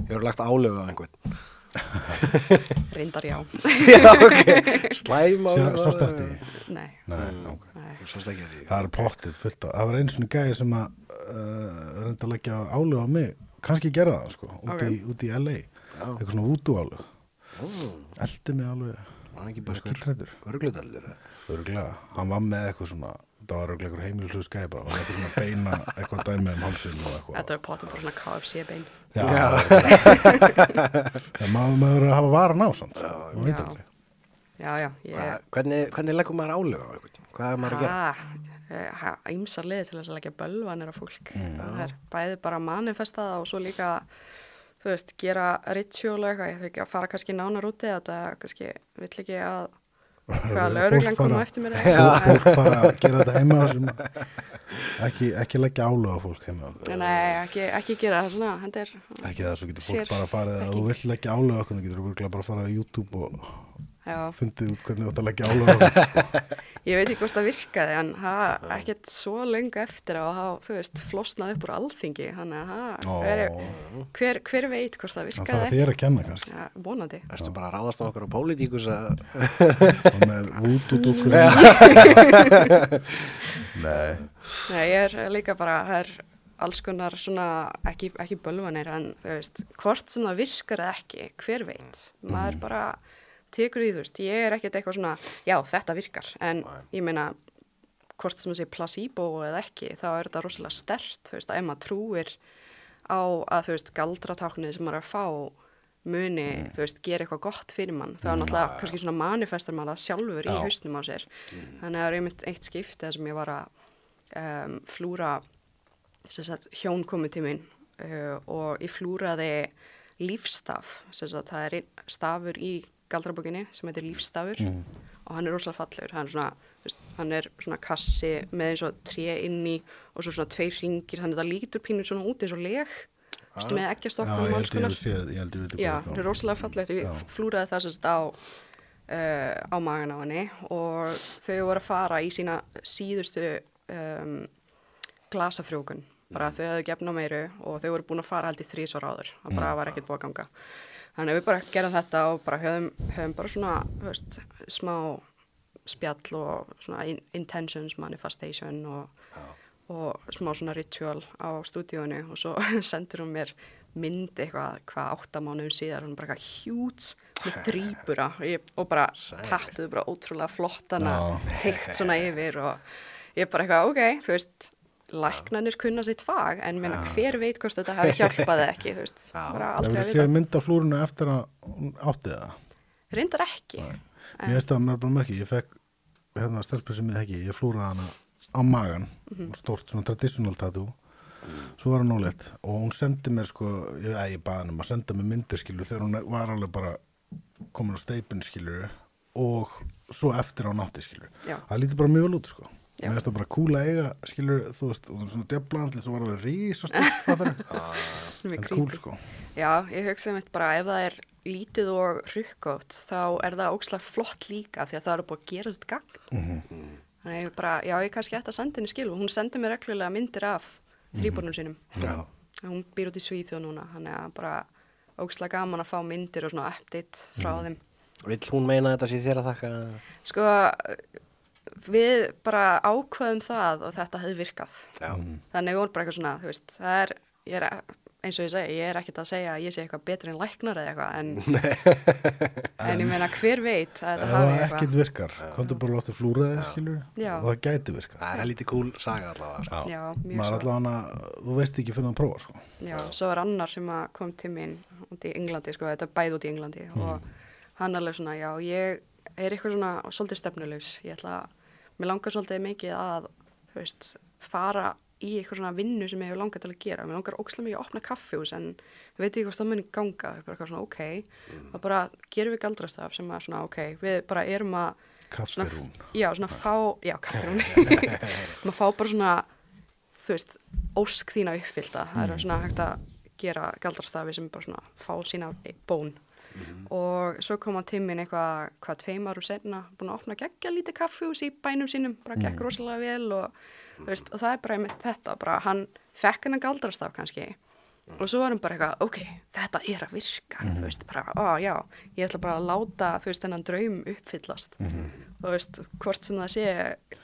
Hefur lagt álögu á einhvern? Reyndar já. Já, ok. Slæm álögu. Sást eftir því? Nei. Nei, ok. Sást ekki eftir því. Það er plottið fullt á. Það var einu svona gæði sem að reynda að leggja álögu á mig. Kannski gera það, sko, út í LA. Eitthvað svona voodoo álögu. Eldi mig alveg. Var hann ekki bara skítrættur. Örgludallur? Örglega. Hann var með eitthvað svona, það var örglega eitthvað heimilslös skæpa. Það var eitthvað svona beina, eitthvað dæmi hálsinn og eitthvað. Þetta er potið bara svona KFC-bein. Já. Maður verður að hafa varan á samt. Já. Hvernig leggur maður álögu á einhvern? Hvað er maður að gera? Ýmsar leiðir til að leggja bölvanir á fólk. Það er bæði bara manifesta það og svo líka, þú veist, gera ritual og eitthvað. Ég þau ekki að fara kannski nánar út í þetta, kannski vill ekki að hvað lögreglan koma eftir mér. Fólk fara að gera þetta heima sem ekki leggja álögu á fólk heima. Nei, ekki gera það svona. Ekki það, svo getur fólk bara að fara að þú vill leggja álögu á okkur, þú getur bara að fara á YouTube og fundið út hvernig þú ætti að leggja álögu á okkur. Ég veit ekki hvort það virkaði, en það ekkert svo löngu eftir að hafa, þú veist, flosnað upp úr alþingi, þannig að hver veit hvort það virkaði. Það er þér að kenna kannski. Já, vonandi. Erstu bara að ráðast á okkur á pólitíkus að... Og með vúdúdúkur. Nei, ég er líka bara, það er alls konar svona, ekki bölvanir, en þú veist, hvort sem það virkar eða ekki, hver veit. Maður bara... tekur því, þú veist, ég er ekkert eitthvað svona, já, þetta virkar, en ég meina, hvort sem það sé placebo eða ekki, þá er þetta rosalega sterkt, þú veist, að ef maður trúir á að, þú veist, galdratáknið sem maður er að fá muni, þú veist, gera eitthvað gott fyrir mann, þá er náttúrulega kannski svona manifestar maður það sjálfur í hausnum á sér, þannig að það er einmitt eitt skipti sem ég var að flúra, sem sagt, hjón komið til mín og ég flúraði lífstaf, sem sagt, það er stafur í galdrabókinni sem heitir lífstafur og hann er rosalega fallegur, hann er svona, veist, hann er svona kassi með eins og tré inni og svo svona 2 hringir, þannig að það lítur pínur svona út eins og leg, veist, með eggjastokkum og alls konar. Já, hann er rosalega fallegt, ég flúraði það sérst á magan á henni og þau voru að fara í sína síðustu glasafrjókun, bara þau hefðu gefn á meiru og þau voru búin að fara held í 3 ára áður, það bara var ekkert búið að ganga. Þannig að við bara gerum þetta og bara höfum bara svona, þú veist, smá spjall og svona intentions, manifestation og smá svona ritual á stúdíóinu og svo sendur hún mér mynd eitthvað 8 mánuðum síðar, hún bara eitthvað hjúts með þrýbura og bara tattuð bara ótrúlega flottana, teikt svona yfir og ég bara eitthvað, ok, þú veist, læknarnir kunna sitt fag, en meina hver veit hvort þetta hafi hjálpaði ekki, þú veist, bara aldrei að vita. Hefur þið mynda flúrinu eftir að hún átti það? Reyndar ekki. Mér veist það mér bara merki, ég fekk stelpu sem ég þekki, ég flúraði hana á magan, stórt svona traditional tattoo, svo var hann óleitt og hún sendi mér sko, ég baði hann að senda mér myndir skilur þegar hún var alveg bara komin á steipin skilur og svo eftir á nátti skilur. Það lítið bara mjög vel út sko. Mér finnst það bara cool að eiga, skilur, þú veist, og svona djöflaðandlið svo var það rísastort, fattar en cool, sko. Já, ég hugsa um þetta bara, ef það er lítið og hrukkótt, þá er það ógeðslega flott líka, því að það er búið að gera þetta gagn. Þannig ég bara, já, ég kannski ætti að senda henni skil og hún sendi mér reglulega myndir af þrýbornum sínum. Hún býr út í Svíþjóð núna, þannig að bara ógeðslega gaman að fá myndir og svona update frá þeim. Vill hún meina þetta sé þér að þakka? Sko, við bara ákveðum það og þetta hefði virkað. Þannig við vorum bara eitthvað svona, þú veist, ég er eins og ég segi, ég er ekkert að segja að ég sé eitthvað betri en læknar eða eitthvað, en ég meina hver veit að þetta hafi eitthvað. Ef það ekkert virkar, komdu bara láttu flúraði, skilur, og það gæti virkað. Það er lítið cool saga allavega. Já, mjög svo. Allavega, þú veist ekki fyrir að prófa, sko. Já, svo var annar sem kom til mín út í Englandi, sko, þetta bæði út í Englandi og hann alveg svona, já, ég er eitthvað svona svolítið stefnulaus, mér langar svolítið mikið að, þú veist, fara í eitthvað svona vinnu sem ég hefur langað til að gera. Mér langar ógeðslega mikið að opna kaffihús en ég veit ekki hvort það muni ganga. Það er bara eitthvað svona ok. Og bara gerum við galdrastaf sem að svona ok, við bara erum að Kaffirún. Já, svona fá, já, kaffirún. Maður fá bara svona, þú veist, ósk þína uppfyllta. Það er svona hægt að gera galdrastafi sem bara svona fá sína bón. Og svo kom hann til mín eitthvað 2 árum seinna, búin að opna geggja lítið kaffihús í bænum sínum, bara gekk rosalega vel og, veist, og það er bara með þetta, bara hann fekk hennar galdrastaf kannski og svo var hann bara eitthvað, ok, þetta að virka, þú veist, bara, já, ég ætla bara að láta, þú veist, þennan draum uppfyllast og þú veist, hvort sem það sé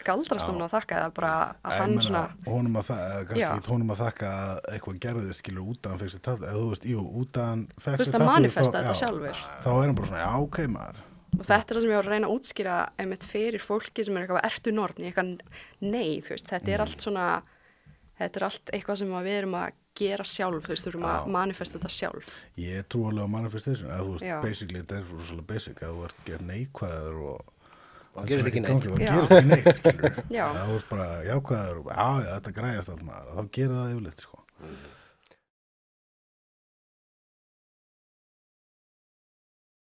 galdrastofn að þakka eða bara að hann svona honum að þakka að eitthvað gerðist, skilur, út að hann fekk sér tattoo, eða þú veist, út að hann fekk sér tattoo, þú veist, að manifesta þetta sjálfur þá er hann bara svona, já, ok, maður og þetta er það sem ég var að reyna að útskýra einmitt fyrir fólki sem er eitthvað, ertu norn, ég eitthvað, nei, þú veist, þetta er allt svona, þetta er allt eitthvað sem við erum að gera sjálf, þú veist, þú erum að manifesta þetta sjálf. Ég trú alveg á manifestation, eða þú veist, basically, þetta er rosalega basic, að þú ert gett neikvæður og gerist ekki neitt. Það gerist ekki neitt, skilur. Já. Þú ert bara jákvæður og já, þetta græjast allt maður, þá gera það yfirleitt, sko.